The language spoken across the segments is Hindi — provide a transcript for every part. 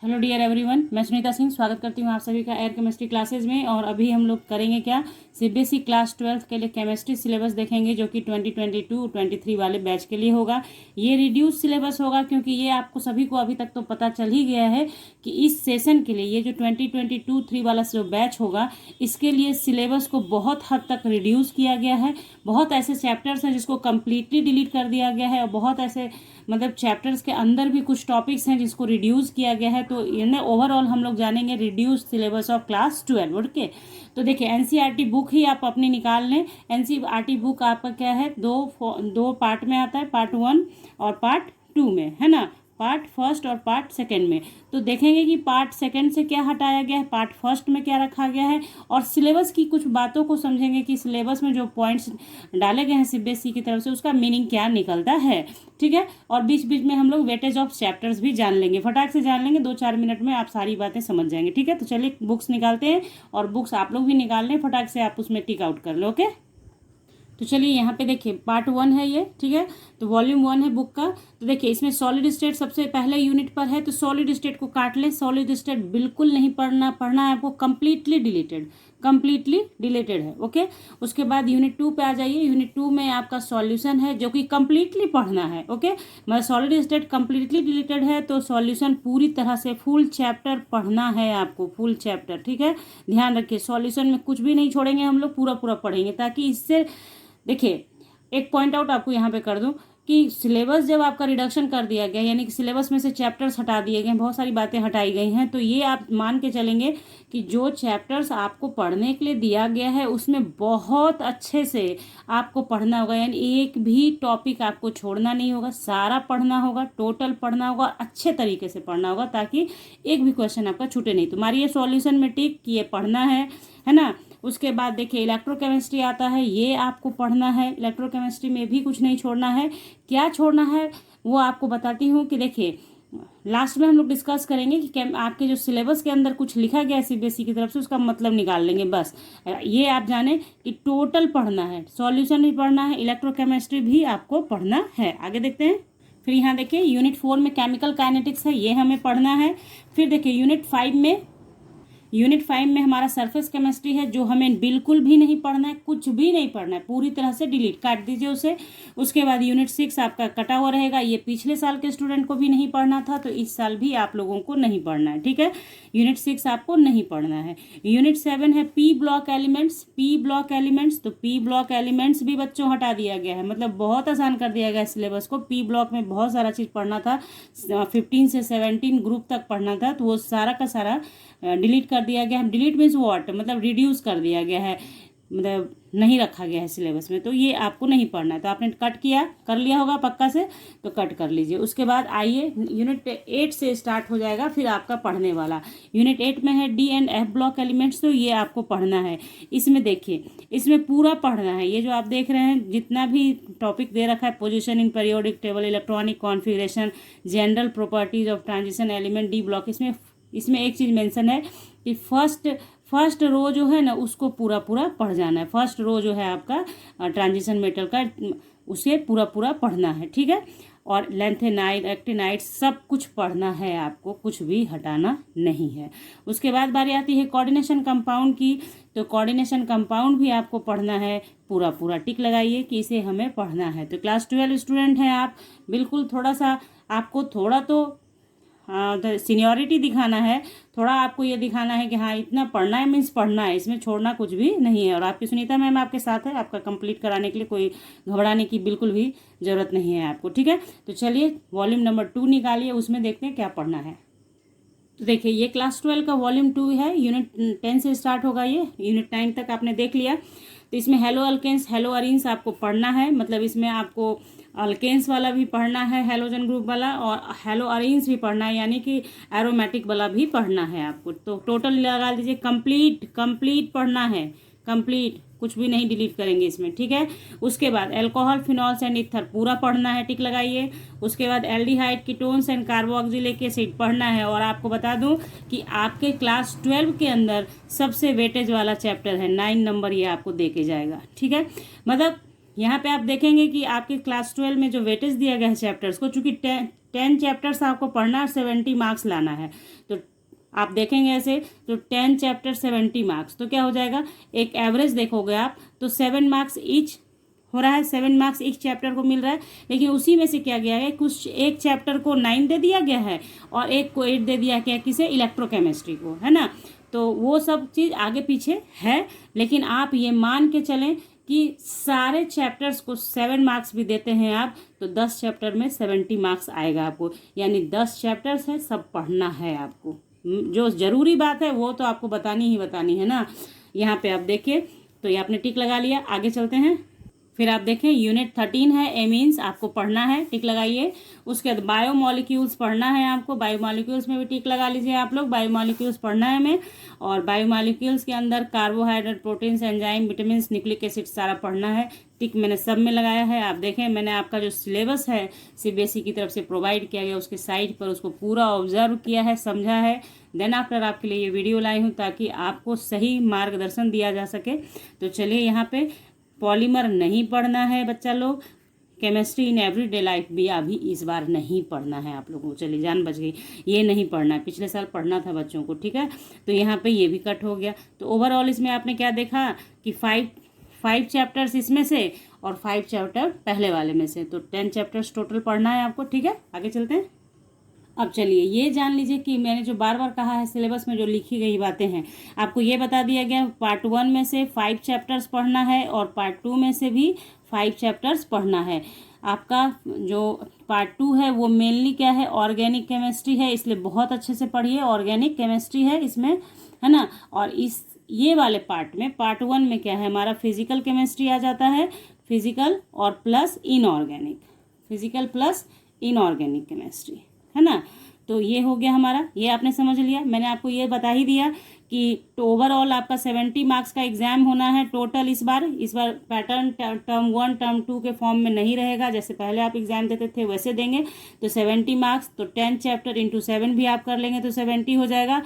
हेलो डियर एवरीवन, मैं सुनीता सिंह स्वागत करती हूँ आप सभी का एयर केमिस्ट्री क्लासेज में। और अभी हम लोग करेंगे क्या, सीबीएसई क्लास 12 के लिए केमिस्ट्री सिलेबस देखेंगे जो कि 2022-23 वाले बैच के लिए होगा। ये रिड्यूस सिलेबस होगा क्योंकि ये आपको सभी को अभी तक तो पता चल ही गया है कि इस सेशन के लिए ये जो 2022-3 वाला जो बैच होगा इसके लिए सिलेबस को बहुत हद तक रिड्यूस किया गया है। बहुत ऐसे चैप्टर्स हैं जिसको कम्प्लीटली डिलीट कर दिया गया है और बहुत ऐसे मतलब चैप्टर्स के अंदर भी कुछ टॉपिक्स हैं जिसको रिड्यूस किया गया है। तो इन्हें ओवरऑल हम लोग जानेंगे reduce syllabus of class 12। Okay, तो देखिए एनसीईआरटी बुक ही आप अपनी निकाल लें। एनसीईआरटी बुक आपका क्या है, दो पार्ट में आता है, पार्ट 1 और पार्ट 2 में, है ना, पार्ट फर्स्ट और पार्ट सेकंड में। तो देखेंगे कि पार्ट सेकंड से क्या हटाया गया है, पार्ट फर्स्ट में क्या रखा गया है, और सिलेबस की कुछ बातों को समझेंगे कि सिलेबस में जो पॉइंट्स डाले गए हैं सीबीएसई की तरफ से उसका मीनिंग क्या निकलता है। ठीक है, और बीच बीच में हम लोग वेटेज ऑफ चैप्टर्स भी जान लेंगे, फटाक से जान लेंगे, 2-4 मिनट में आप सारी बातें समझ जाएंगे। ठीक है, तो चलिए बुक्स निकालते हैं और बुक्स आप लोग भी निकाल लें, फटाक से आप उसमें टिक आउट कर लो। ओके, तो चलिए यहाँ पे देखिए पार्ट 1 है ये। ठीक है, तो वॉल्यूम 1 है बुक का। तो देखिए इसमें सॉलिड स्टेट सबसे पहले यूनिट पर है, तो सॉलिड स्टेट को काट लें। सॉलिड स्टेट बिल्कुल नहीं पढ़ना है आपको, कम्प्लीटली डिलीटेड है। ओके, उसके बाद यूनिट 2 पे आ जाइए। यूनिट 2 में आपका सॉल्यूशन है जो कि कम्प्लीटली पढ़ना है। ओके, मतलब सॉलिड स्टेट कम्प्लीटली डिलीटेड है तो सॉल्यूशन पूरी तरह से फुल चैप्टर पढ़ना है आपको, फुल चैप्टर। ठीक है, ध्यान रखिए सॉल्यूशन में कुछ भी नहीं छोड़ेंगे, हम लोग पूरा पूरा पढ़ेंगे, ताकि इससे देखिए एक पॉइंट आउट आपको यहाँ पे कर दूं कि सिलेबस जब आपका रिडक्शन कर दिया गया, यानी कि सिलेबस में से चैप्टर्स हटा दिए गए, बहुत सारी बातें हटाई गई हैं, तो ये आप मान के चलेंगे कि जो चैप्टर्स आपको पढ़ने के लिए दिया गया है उसमें बहुत अच्छे से आपको पढ़ना होगा, यानी एक भी टॉपिक आपको छोड़ना नहीं होगा, सारा पढ़ना होगा, टोटल पढ़ना होगा, अच्छे तरीके से पढ़ना होगा ताकि एक भी क्वेश्चन आपका छूटे नहीं। तो मारिए सॉल्यूशन में टिक कि ये पढ़ना है ना। उसके बाद देखिए इलेक्ट्रोकेमिस्ट्री आता है, ये आपको पढ़ना है। इलेक्ट्रोकेमिस्ट्री में भी कुछ नहीं छोड़ना है। क्या छोड़ना है वो आपको बताती हूँ कि देखिए लास्ट में हम लोग डिस्कस करेंगे कि आपके जो सिलेबस के अंदर कुछ लिखा गया है सीबीएसई की तरफ से उसका मतलब निकाल लेंगे। बस ये आप जाने कि टोटल पढ़ना है, सॉल्यूशन भी पढ़ना है, इलेक्ट्रोकेमिस्ट्री भी आपको पढ़ना है। आगे देखते हैं। फिर यहाँ देखिए यूनिट 4 में केमिकल काइनेटिक्स है, ये हमें पढ़ना है। फिर देखिए यूनिट 5 में हमारा सरफेस केमिस्ट्री है जो हमें बिल्कुल भी नहीं पढ़ना है, कुछ भी नहीं पढ़ना है, पूरी तरह से डिलीट काट दीजिए उसे। उसके बाद यूनिट 6 आपका कटा हुआ रहेगा, ये पिछले साल के स्टूडेंट को भी नहीं पढ़ना था तो इस साल भी आप लोगों को नहीं पढ़ना है। ठीक है, यूनिट 6 आपको नहीं पढ़ना है। यूनिट 7 है पी ब्लॉक एलिमेंट्स। तो पी ब्लॉक एलिमेंट्स भी बच्चों हटा दिया गया है, मतलब बहुत आसान कर दिया गया है सिलेबस को। पी ब्लॉक में बहुत सारा चीज़ पढ़ना था, 15 से 17 ग्रुप तक पढ़ना था, तो वो सारा का सारा डिलीट कर दिया गया है। डिलीट मीन्स व्हाट, मतलब रिड्यूस कर दिया गया है, मतलब नहीं रखा गया है सिलेबस में, तो ये आपको नहीं पढ़ना है। तो आपने कट कर लिया होगा पक्का से, तो कट कर लीजिए। उसके बाद आइए यूनिट 8 से स्टार्ट हो जाएगा फिर आपका पढ़ने वाला। यूनिट 8 में है D and F block elements, तो ये आपको पढ़ना है। इसमें देखिए इसमें पूरा पढ़ना है, ये जो आप देख रहे हैं जितना भी टॉपिक दे रखा है, position in periodic table, electronic configuration, general properties of transition element, D block, इसमें एक चीज़ मेंशन है कि फर्स्ट रो जो है ना उसको पूरा पढ़ जाना है। फर्स्ट रो जो है आपका ट्रांजिशन मेटल का, उसे पूरा पढ़ना है। ठीक है, और लेंथेनाइड, एक्टिनाइड सब कुछ पढ़ना है आपको, कुछ भी हटाना नहीं है। उसके बाद बारी आती है कोऑर्डिनेशन कंपाउंड की, तो कोऑर्डिनेशन कंपाउंड भी आपको पढ़ना है, पूरा टिक लगाइए कि इसे हमें पढ़ना है। तो क्लास 12 स्टूडेंट हैं आप, बिल्कुल थोड़ा सा आपको थोड़ा तो सीनियरिटी दिखाना है, थोड़ा आपको ये दिखाना है कि हाँ इतना पढ़ना है, मीन्स पढ़ना है, इसमें छोड़ना कुछ भी नहीं है। और आपकी सुनीता मैम आपके साथ है, आपका कंप्लीट कराने के लिए कोई घबराने की बिल्कुल भी ज़रूरत नहीं है आपको। ठीक है, तो चलिए वॉल्यूम नंबर 2 निकालिए, उसमें देखते हैं क्या पढ़ना है। तो देखिए ये क्लास 12 का वॉल्यूम 2 है, यूनिट 10 से स्टार्ट होगा, ये यूनिट 9 तक आपने देख लिया। तो इसमें हेलो अल्केन्स, हेलो अरीन्स आपको पढ़ना है, मतलब इसमें आपको अल्केन्स वाला भी पढ़ना है, हेलोजन ग्रुप वाला, और हेलो अरीन्स भी पढ़ना है, यानी कि एरोमेटिक वाला भी पढ़ना है आपको। तो टोटल लगा लीजिए कंप्लीट पढ़ना है, कंप्लीट, कुछ भी नहीं डिलीट करेंगे इसमें। ठीक है, उसके बाद अल्कोहल, फिनॉल्स एंड ईथर पूरा पढ़ना है, टिक लगाइए। उसके बाद aldehyde, ketones and carboxylic acid पढ़ना है। और आपको बता दूं कि आपके क्लास 12 के अंदर सबसे वेटेज वाला चैप्टर है, 9 नंबर ये आपको दे के जाएगा। ठीक है, मतलब यहाँ पे आप देखेंगे कि आपके क्लास 12 में जो वेटेज दिया गया है चैप्टर्स को, चूंकि 10 चैप्टर्स आपको पढ़ना और 70 मार्क्स लाना है। तो आप देखेंगे ऐसे, तो 10 चैप्टर 70 मार्क्स, तो क्या हो जाएगा, एक एवरेज देखोगे आप तो 7 मार्क्स ईच हो रहा है, 7 मार्क्स एक चैप्टर को मिल रहा है। लेकिन उसी में से क्या गया है, कुछ एक चैप्टर को 9 दे दिया गया है और एक को 8 दे दिया गया, किसे, इलेक्ट्रोकेमिस्ट्री को, है ना। तो वो सब चीज़ आगे पीछे है, लेकिन आप ये मान के चलें कि सारे चैप्टर्स को 7 मार्क्स भी देते हैं आप, तो 10 चैप्टर में 70 मार्क्स आएगा आपको, यानी 10 चैप्टर्स है, सब पढ़ना है आपको। जो ज़रूरी बात है वो तो आपको बतानी ही बतानी है ना। यहाँ पे आप देखिए, तो ये आपने टिक लगा लिया, आगे चलते हैं। फिर आप देखें यूनिट 13 है, एमीन्स आपको पढ़ना है, टिक लगाइए। उसके बाद बायोमॉलिक्यूल्स पढ़ना है आपको, बायोमॉलिक्यूल्स में भी टिक लगा लीजिए आप लोग, बायोमॉलिक्यूल्स पढ़ना है हमें। और बायोमॉलिक्यूल्स के अंदर carbohydrate, proteins, enzyme, vitamin, nucleic acid सारा पढ़ना है, टिक मैंने सब में लगाया है। आप देखें मैंने आपका जो सिलेबस है सीबीएसई की तरफ से प्रोवाइड किया गया, उसके साइट पर उसको पूरा ऑब्जर्व किया है, समझा है, देन आफ्टर आपके लिए ये वीडियो लाई हूँ ताकि आपको सही मार्गदर्शन दिया जा सके। तो चलिए, यहाँ पे पॉलीमर नहीं पढ़ना है बच्चा लोग, केमिस्ट्री इन एवरीडे लाइफ भी अभी इस बार नहीं पढ़ना है आप लोगों को, चलिए जान बच गई, ये नहीं पढ़ना है, पिछले साल पढ़ना था बच्चों को, ठीक है। तो यहाँ पे ये भी कट हो गया। तो ओवरऑल इसमें आपने क्या देखा कि 5 चैप्टर्स इसमें से और 5 चैप्टर पहले वाले में से, तो 10 चैप्टर्स टोटल पढ़ना है आपको, ठीक है। आगे चलते हैं। अब चलिए ये जान लीजिए कि मैंने जो बार बार कहा है सिलेबस में जो लिखी गई बातें हैं, आपको ये बता दिया गया, पार्ट 1 में से 5 चैप्टर्स पढ़ना है और पार्ट 2 में से भी 5 चैप्टर्स पढ़ना है। आपका जो पार्ट 2 है वो मेनली क्या है, ऑर्गेनिक केमिस्ट्री है, इसलिए बहुत अच्छे से पढ़िए, ऑर्गेनिक केमिस्ट्री है इसमें, है ना। और ये वाले पार्ट में, पार्ट 1 में क्या है हमारा, फिजिकल केमिस्ट्री आ जाता है, फिजिकल और plus inorganic, physical plus inorganic chemistry, है ना। तो ये हो गया हमारा, ये आपने समझ लिया। मैंने आपको ये बता ही दिया कि ओवरऑल आपका 70 मार्क्स का एग्जाम होना है टोटल। इस बार पैटर्न टर्म 1 टर्म 2 के फॉर्म में नहीं रहेगा, जैसे पहले आप एग्जाम देते थे वैसे देंगे। तो 70 मार्क्स, तो 10 चैप्टर इंटू 7 भी आप कर लेंगे तो 70 हो जाएगा।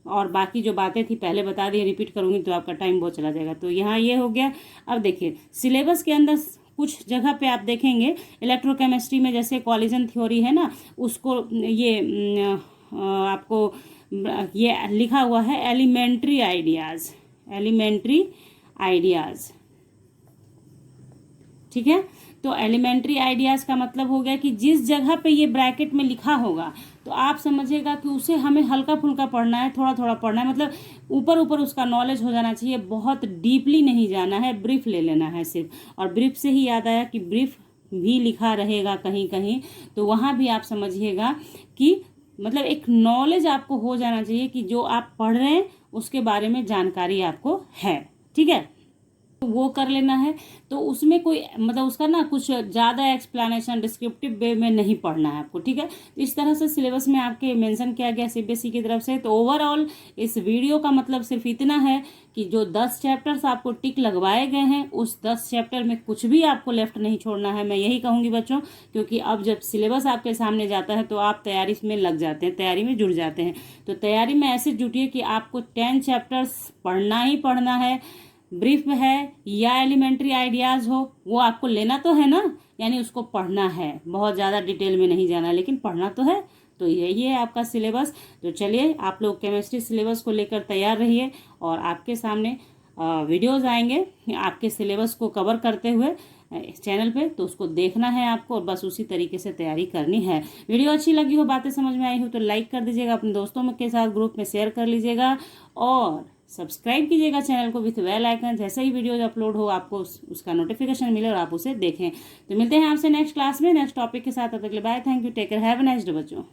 और बाकी जो बातें थी पहले बता दी, रिपीट करूंगी तो आपका टाइम बहुत चला जाएगा। तो यहाँ ये हो गया। अब देखिए सिलेबस के अंदर कुछ जगह पे आप देखेंगे इलेक्ट्रोकेमिस्ट्री में, जैसे कॉलिजन थ्योरी है ना, उसको ये आपको ये लिखा हुआ है एलिमेंट्री आइडियाज़, एलिमेंट्री आइडियाज़, ठीक है। तो एलिमेंट्री आइडियाज़ का मतलब हो गया कि जिस जगह पे ये ब्रैकेट में लिखा होगा तो आप समझिएगा कि उसे हमें हल्का फुल्का पढ़ना है, थोड़ा थोड़ा पढ़ना है, मतलब ऊपर ऊपर उसका नॉलेज हो जाना चाहिए, बहुत डीपली नहीं जाना है, ब्रीफ ले लेना है सिर्फ। और ब्रीफ से ही याद आया कि ब्रीफ भी लिखा रहेगा कहीं कहीं, तो वहाँ भी आप समझिएगा कि मतलब एक नॉलेज आपको हो जाना चाहिए कि जो आप पढ़ रहे हैं उसके बारे में जानकारी आपको है, ठीक है। वो कर लेना है। तो उसमें कोई मतलब उसका ना कुछ ज़्यादा एक्सप्लेनेशन डिस्क्रिप्टिव वे में नहीं पढ़ना है आपको, ठीक है। इस तरह से सिलेबस में आपके मेंशन किया गया सीबीएसई की तरफ से। तो ओवरऑल इस वीडियो का मतलब सिर्फ इतना है कि जो 10 चैप्टर्स आपको टिक लगवाए गए हैं उस 10 चैप्टर में कुछ भी आपको लेफ्ट नहीं छोड़ना है, मैं यही कहूँगी बच्चों, क्योंकि अब जब सिलेबस आपके सामने जाता है तो आप तैयारी में लग जाते हैं, तैयारी में जुड़ जाते हैं। तो तैयारी में ऐसे जुटिए कि आपको 10 चैप्टर्स पढ़ना ही पढ़ना है, ब्रीफ है या एलिमेंट्री आइडियाज़ हो, वो आपको लेना तो है ना, यानी उसको पढ़ना है, बहुत ज़्यादा डिटेल में नहीं जाना, लेकिन पढ़ना तो है। तो यही है आपका सिलेबस। तो चलिए आप लोग केमिस्ट्री सिलेबस को लेकर तैयार रहिए और आपके सामने वीडियोज़ आएंगे आपके सिलेबस को कवर करते हुए चैनल पे, तो उसको देखना है आपको और बस उसी तरीके से तैयारी करनी है। वीडियो अच्छी लगी हो, बातें समझ में आई हो तो लाइक कर दीजिएगा, अपने दोस्तों के साथ ग्रुप में शेयर कर लीजिएगा और सब्सक्राइब कीजिएगा चैनल को विथ बेल आइकन, जैसे ही वीडियोज अपलोड हो आपको उसका नोटिफिकेशन मिले और आप उसे देखें। तो मिलते हैं आपसे नेक्स्ट क्लास में नेक्स्ट टॉपिक के साथ, तब तक के लिए bye, thank you, take care, have a nice day बच्चों।